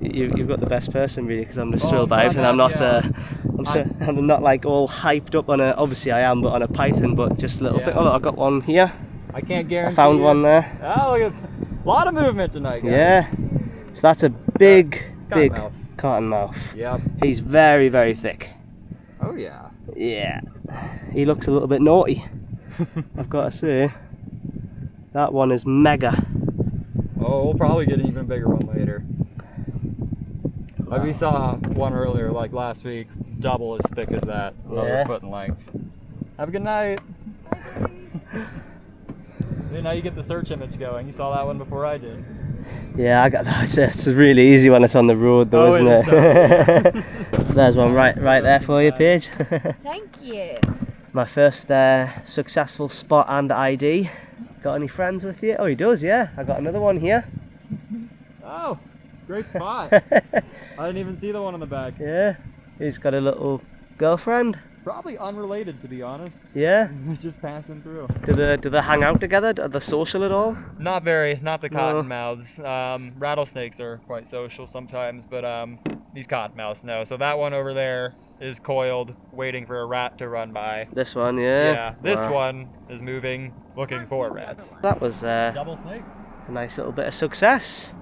you've got the best person really, because I'm just thrilled by everything. I'm not I'm not like all hyped up on a. Obviously I am, but on a python. But just a little thing. Oh, look, I got one here. I can't guarantee. I found you. one there. Oh, look at a lot of movement tonight, guys. Yeah. So that's a big Cottonmouth. cottonmouth. Yep. He's very, very thick. Oh yeah. Yeah. He looks a little bit naughty, I've got to say. That one is mega. Oh, we'll probably get an even bigger one later. Like we saw one earlier, like last week, double as thick as that, another Yeah. foot in length. Have a good night. Now you get the search image going. You saw that one before I did. Yeah, I got that. It's really easy when it's on the road though, isn't it is, it? There's one right there for you, Paige. Thank you. My first successful spot and ID. Got any friends with you? Oh, he does, yeah. I got another one here. Oh, great spot. I didn't even see the one in the back. Yeah. He's got a little girlfriend. Probably unrelated, to be honest. Yeah. Just passing through. Do they hang out together? Are they social at all? Not very, not the No. cottonmouths. Rattlesnakes are quite social sometimes, but these cottonmouths, no. So that one over there is coiled, waiting for a rat to run by. This one, yeah. Yeah, this Wow. one is moving, looking for rats. That was Double snake. a nice little bit of success.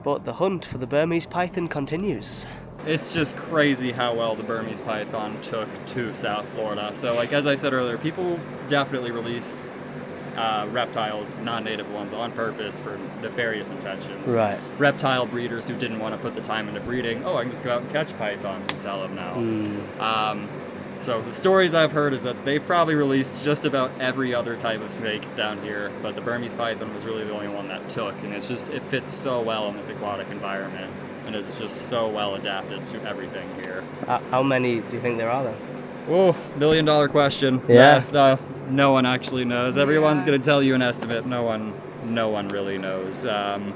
But the hunt for the Burmese python continues. It's just crazy how well the Burmese python took to South Florida. So, like as I said earlier, people definitely released reptiles, non-native ones, on purpose for nefarious intentions. Right. Reptile breeders who didn't want to put the time into breeding, oh, I can just go out and catch pythons and sell them now. So the stories I've heard is that they've probably released just about every other type of snake down here, but the Burmese python was really the only one that took, and it fits so well in this aquatic environment, and it's just so well adapted to everything here. How many do you think there are then? Oh, $1 million question. Yeah. No one actually knows. Everyone's going to tell you an estimate. No one really knows.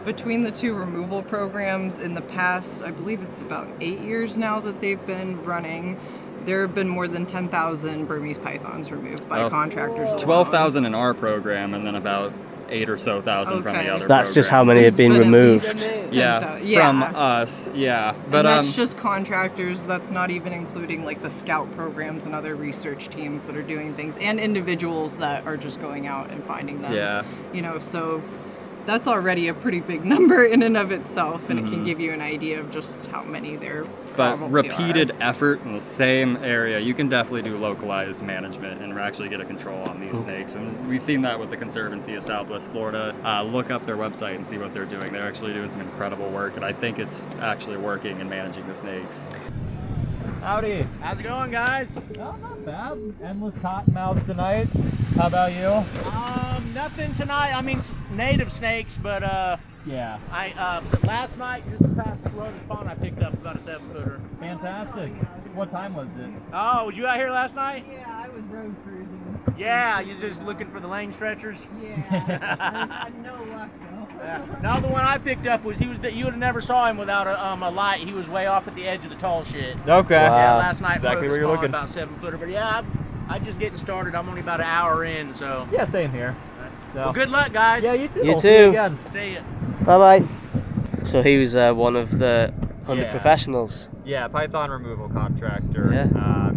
Between the 2 removal programs in the past, I believe it's about 8 years now that they've been running, there have been more than 10,000 Burmese pythons removed by contractors alone. 12,000 in our program, and then about 8 or so thousand from the Okay. other So that's just how program. many There's have been at removed. least 10,000. Yeah, from us, yeah. But And that's just contractors. That's not even including like the scout programs and other research teams that are doing things, and individuals that are just going out and finding them. Yeah. So that's already a pretty big number in and of itself, and it can give you an idea of just how many there But probably repeated are. effort in the same area, you can definitely do localized management and actually get a control on these snakes. And we've seen that with the Conservancy of Southwest Florida. Look up their website and see what they're doing. They're actually doing some incredible work, and I think it's actually working in managing the snakes. Howdy. How's it going, guys? Oh, not bad. Endless cottonmouths tonight. How about you? Nothing tonight. I mean, native snakes, but Yeah. but last night, just past the road spawn, I picked up about a 7-footer. Fantastic. What time was it? Oh, was you out here last night? Yeah, I was road cruising. Yeah, you just looking for the lane stretchers. Yeah, no luck though. No, the one I picked up was you would have never saw him without a light. He was way off at the edge of the tall shit. Okay. Yeah, last night Exactly rode where a you're spawn, looking. about 7-footer. But yeah, I'm just getting started. I'm only about an hour in, so. Yeah, same here. So. Well, good luck, guys. Yeah, you too. You We'll too. See you again. See ya. Bye bye. So he was one of the 100 Yeah. professionals. Yeah, python removal contractor. Yeah.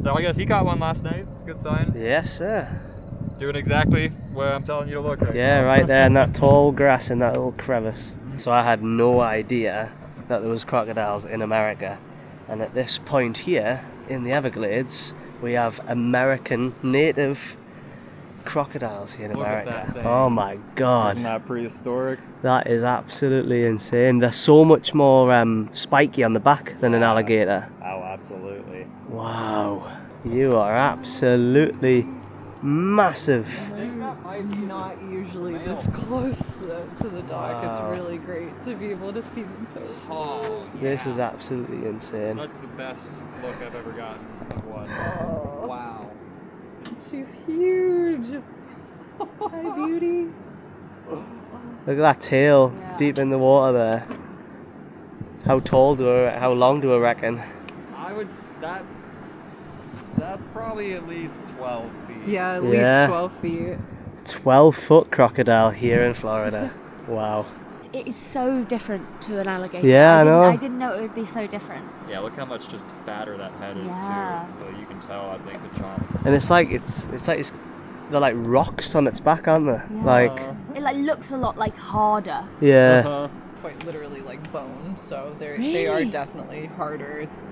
So I guess he caught one last night. It's a good sign. Yes, sir. Doing exactly where I'm telling you to look right Yeah, now. right there in that tall grass in that little crevice. So I had no idea that there was crocodiles in America. And at this point here in the Everglades, we have American native crocodiles here in Look at America. that thing. Oh my god. Isn't that prehistoric? That is absolutely insane. They're so much more spiky on the back than an alligator. Oh, absolutely. Wow. You are absolutely massive. I'm not usually this close to the dock. It's Wow. really great to be able to see them so close. This is absolutely insane. That's the best look I've ever gotten of one. Oh, Wow. she's huge. Hi, beauty. Look at that tail Yeah. deep in the water there. How long do I reckon? I would that's probably at least 12 feet. Yeah, at Yeah. least 12 feet. 12-foot crocodile here in Florida. Wow. It is so different to an alligator. Yeah, I know. I didn't know it would be so different. Yeah, look how much just fatter that head is Yeah. too. So you can tell, I think, the chomp. And they're like rocks on its back, aren't they? Yeah. Like, It like looks a lot like harder. yeah. Quite literally like bone, so they are Really? definitely harder. It's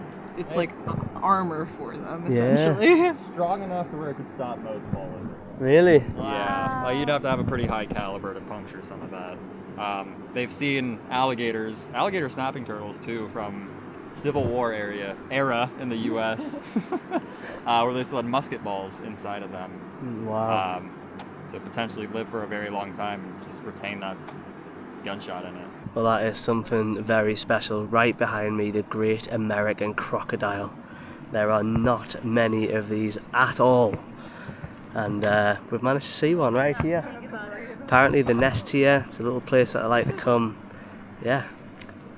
like armor for them Yeah. essentially. Strong enough to where it could stop most bullets. Really? Yeah, like you'd have to have a pretty high caliber to puncture some of that. They've seen alligator snapping turtles too from Civil War era in the U.S. Where they still had musket balls inside of them. Wow. So potentially live for a very long time and just retain that gunshot in it. Well, that is something very special. Right behind me, the great American crocodile. There are not many of these at all. And we've managed to see one right here. Apparently the nest here, it's a little place that I like to come. Yeah,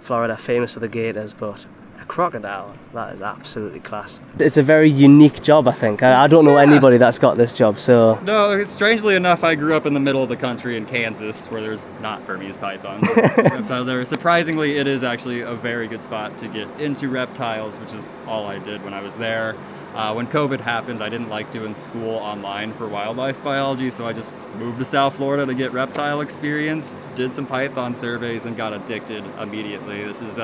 Florida famous for the gators, but a crocodile, that is absolutely class. It's a very unique job, I think. I don't know anybody that's got this job, so... No, strangely enough, I grew up in the middle of the country in Kansas, where there's not Burmese pythons or reptiles there. Surprisingly, it is actually a very good spot to get into reptiles, which is all I did when I was there. When COVID happened, I didn't like doing school online for wildlife biology, so I just moved to South Florida to get reptile experience, did some python surveys, and got addicted immediately. This is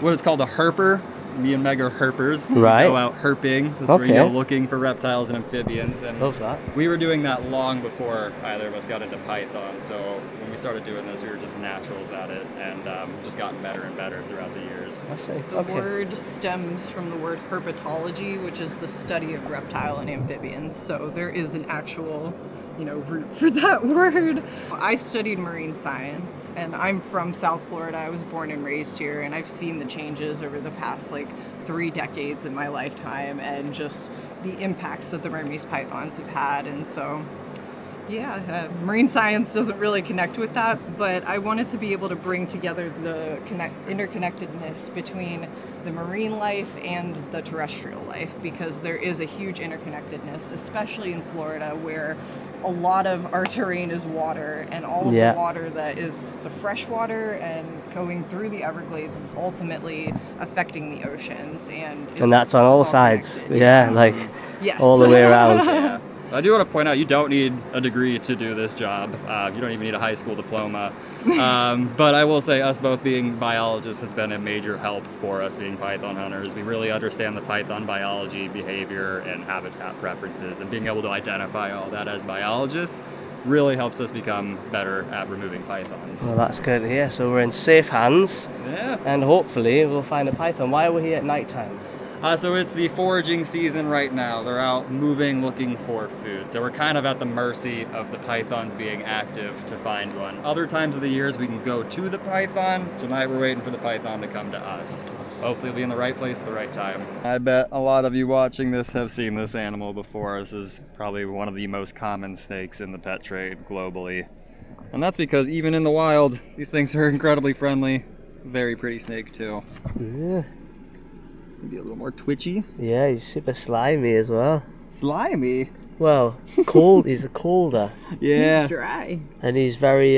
what is called a herper. Me and Meg are herpers. Right. We go out herping. That's where you Okay. go looking for reptiles and amphibians. And Love that. we were doing that long before either of us got into python. So when we started doing this, we were just naturals at it, and just gotten better and better throughout the years. I see. The Okay. word stems from the word herpetology, which is the study of reptile and amphibians. So there is an actual, root for that word. I studied marine science, and I'm from South Florida. I was born and raised here, and I've seen the changes over the past 3 decades in my lifetime, and just the impacts that the Burmese pythons have had. And so, yeah, marine science doesn't really connect with that, but I wanted to be able to bring together the interconnectedness between the marine life and the terrestrial life, because there is a huge interconnectedness, especially in Florida, where a lot of our terrain is water, and all of Yeah. the water that is the fresh water and going through the Everglades is ultimately affecting the oceans, and And that's on all it's sides. connected. Yeah, like Yes. all the way around. Yeah. I do want to point out you don't need a degree to do this job. You don't even need a high school diploma. But I will say us both being biologists has been a major help for us being python hunters. We really understand the python biology, behavior, and habitat preferences, and being able to identify all that as biologists really helps us become better at removing pythons. Well, that's good to hear. So we're in safe hands, and hopefully we'll find a python. Why are we here at night time? So it's the foraging season right now. They're out moving, looking for food. So we're kind of at the mercy of the pythons being active to find one. Other times of the years we can go to the python. Tonight we're waiting for the python to come to us. Hopefully we'll be in the right place at the right time. I bet a lot of you watching this have seen this animal before. This is probably one of the most common snakes in the pet trade globally. And that's because even in the wild, these things are incredibly friendly. Very pretty snake too. Yeah. Maybe a little more twitchy. Yeah, he's super slimy as well. Slimy? Well, cold. He's colder. Yeah. He's dry. And he's very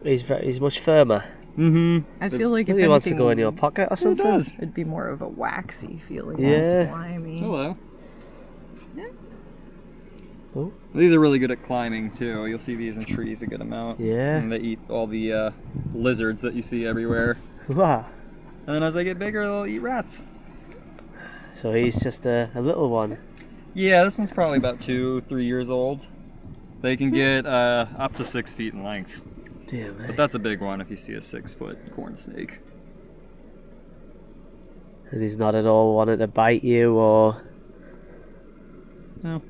he's much firmer. I feel like if He wants to anything, go in your pocket or something. It does. it'd be more of a waxy feeling Yeah. than slimy. Hello. Yeah. Oh. These are really good at climbing too. You'll see these in trees a good amount. Yeah. And they eat all the lizards that you see everywhere. Wow. And then as they get bigger, they'll eat rats. So he's just a little one. Yeah, this one's probably about 2-3 years old. They can get up to 6 feet in length. Damn, But that's a big one if you see a 6-foot corn snake. And he's not at all wanting to bite you or No.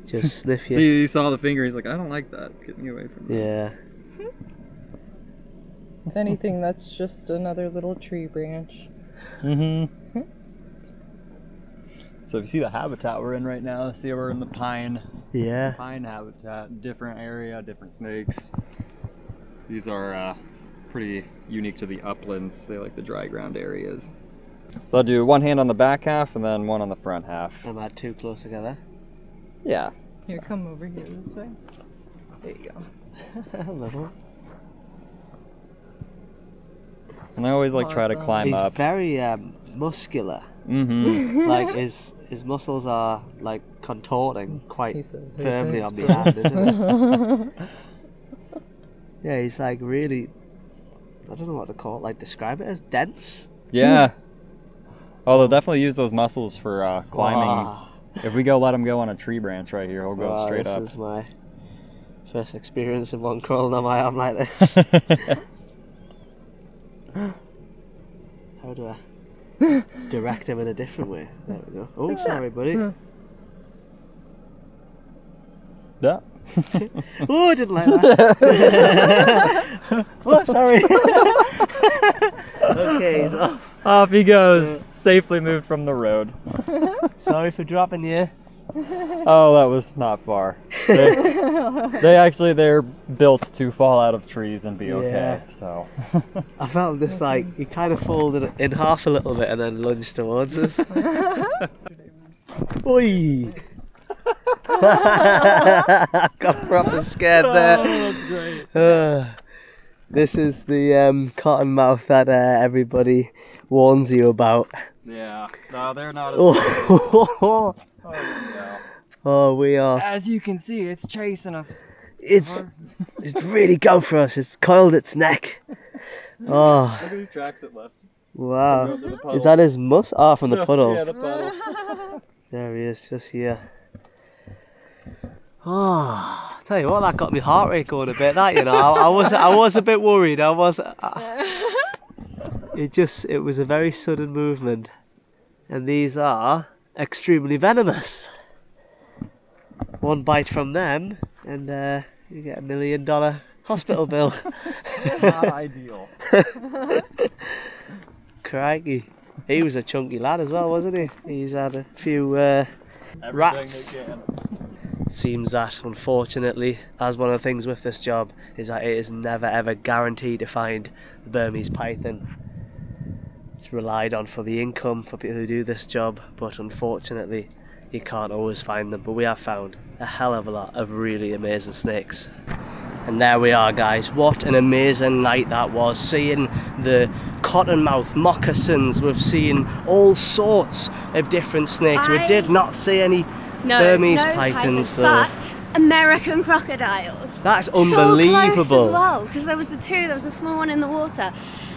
just sniff you. See, he saw the finger. He's like, I don't like that. Get me away from that. Yeah. If anything, that's just another little tree branch. So if you see the habitat we're in right now, see we're in the pine Yeah. habitat, different area, different snakes. These are pretty unique to the uplands. They like the dry ground areas. So I'll do one hand on the back half and then one on the front half. Am I too close together? Yeah. Here, come over here this way. There you go. A little. And I always like try to Awesome. climb He's up. very muscular. Mm-hmm. Like his muscles are like contorting quite He said, "Hey, firmly thanks, on the hand, isn't it? Yeah, he's like really, I don't know what to call it, like describe it as dense. Yeah. Oh, they'll definitely use those muscles for climbing. Wow. If we go let him go on a tree branch right here, he'll go Wow, straight this up. is my first experience of one crawling on my arm like this. How do I direct him in a different way? There we go. Oh, sorry, buddy. Yeah. Oh, I didn't like that. Oh, sorry. Okay, he's off. Off he goes, safely moved from the road. Sorry for dropping you. Oh, that was not far. They're built to fall out of trees and be okay. Yeah. So I felt this like he kind of folded it in half a little bit and then lunged towards us. Oi! I got proper scared there. Oh, that's great. This is the cottonmouth that everybody warns you about. Yeah. No, they're not as Oh, Oh, no. oh, we are. As you can see, it's chasing us. It's really going for us. It's coiled its neck. Oh, Look at these tracks it left. wow. Go to the puddle. Is that his mus? Oh, from the puddle. Yeah, the puddle. There he is, just here. Oh, tell you what, that got my heart rate going a bit. That, you know, I was a bit worried. It was a very sudden movement, and these are extremely venomous. One bite from them, and you get $1 million hospital bill. Not ideal. Crikey, he was a chunky lad as well, wasn't he? He's had a few rats. Seems that, unfortunately, as one of the things with this job, is that it is never ever guaranteed to find the Burmese python. It's relied on for the income for people who do this job, but unfortunately, you can't always find them. But we have found a hell of a lot of really amazing snakes. And there we are, guys. What an amazing night that was. Seeing the cottonmouth moccasins, we've seen all sorts of different snakes. We did not see any No, Burmese no pythons, but American crocodiles. That's So close unbelievable. as well, because there was the two. There was the small one in the water,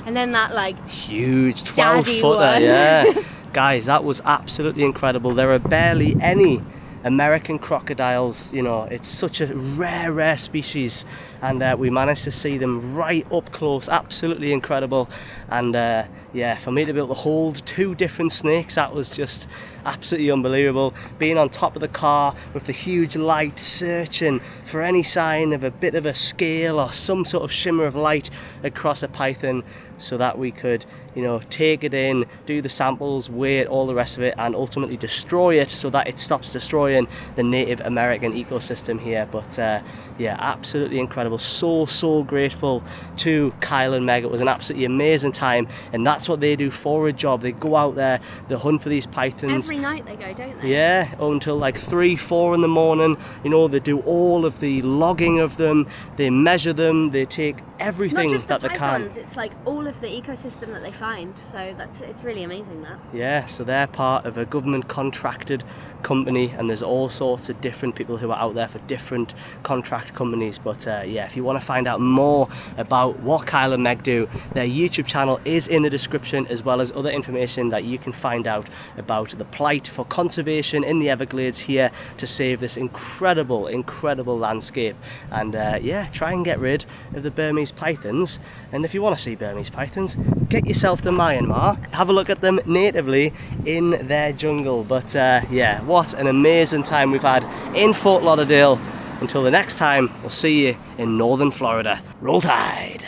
and then that like Huge, Daddy 12-footer, one. yeah. Guys, that was absolutely incredible. There are barely any American crocodiles, you know, it's such a rare species, and we managed to see them right up close. Absolutely incredible. And yeah, for me to be able to hold 2 different snakes, that was just absolutely unbelievable. Being on top of the car with the huge light, searching for any sign of a bit of a scale or some sort of shimmer of light across a python, so that we could, you know, take it in, do the samples, weigh it, all the rest of it, and ultimately destroy it so that it stops destroying the Native American ecosystem here. But yeah, absolutely incredible. So grateful to Kyle and Meg. It was an absolutely amazing time, and that's what they do for a job. They go out there, they hunt for these pythons. every night they go, don't they? Yeah, until like 3-4 in the morning. You know, they do all of the logging of them, they measure them, they take everything Not just that the they can. pythons, it's like all of the ecosystem that they find. So it's really amazing that. Yeah, so they're part of a government contracted company, and there's all sorts of different people who are out there for different contract companies. But yeah, if you want to find out more about what Kyle and Meg do, their YouTube channel is in the description, as well as other information that you can find out about the plight for conservation in the Everglades here to save this incredible landscape. And yeah, try and get rid of the Burmese pythons. And if you want to see Burmese pythons, get yourself to Myanmar, have a look at them natively in their jungle. But yeah, what an amazing time we've had in Fort Lauderdale. Until the next time, we'll see you in northern Florida. Roll Tide!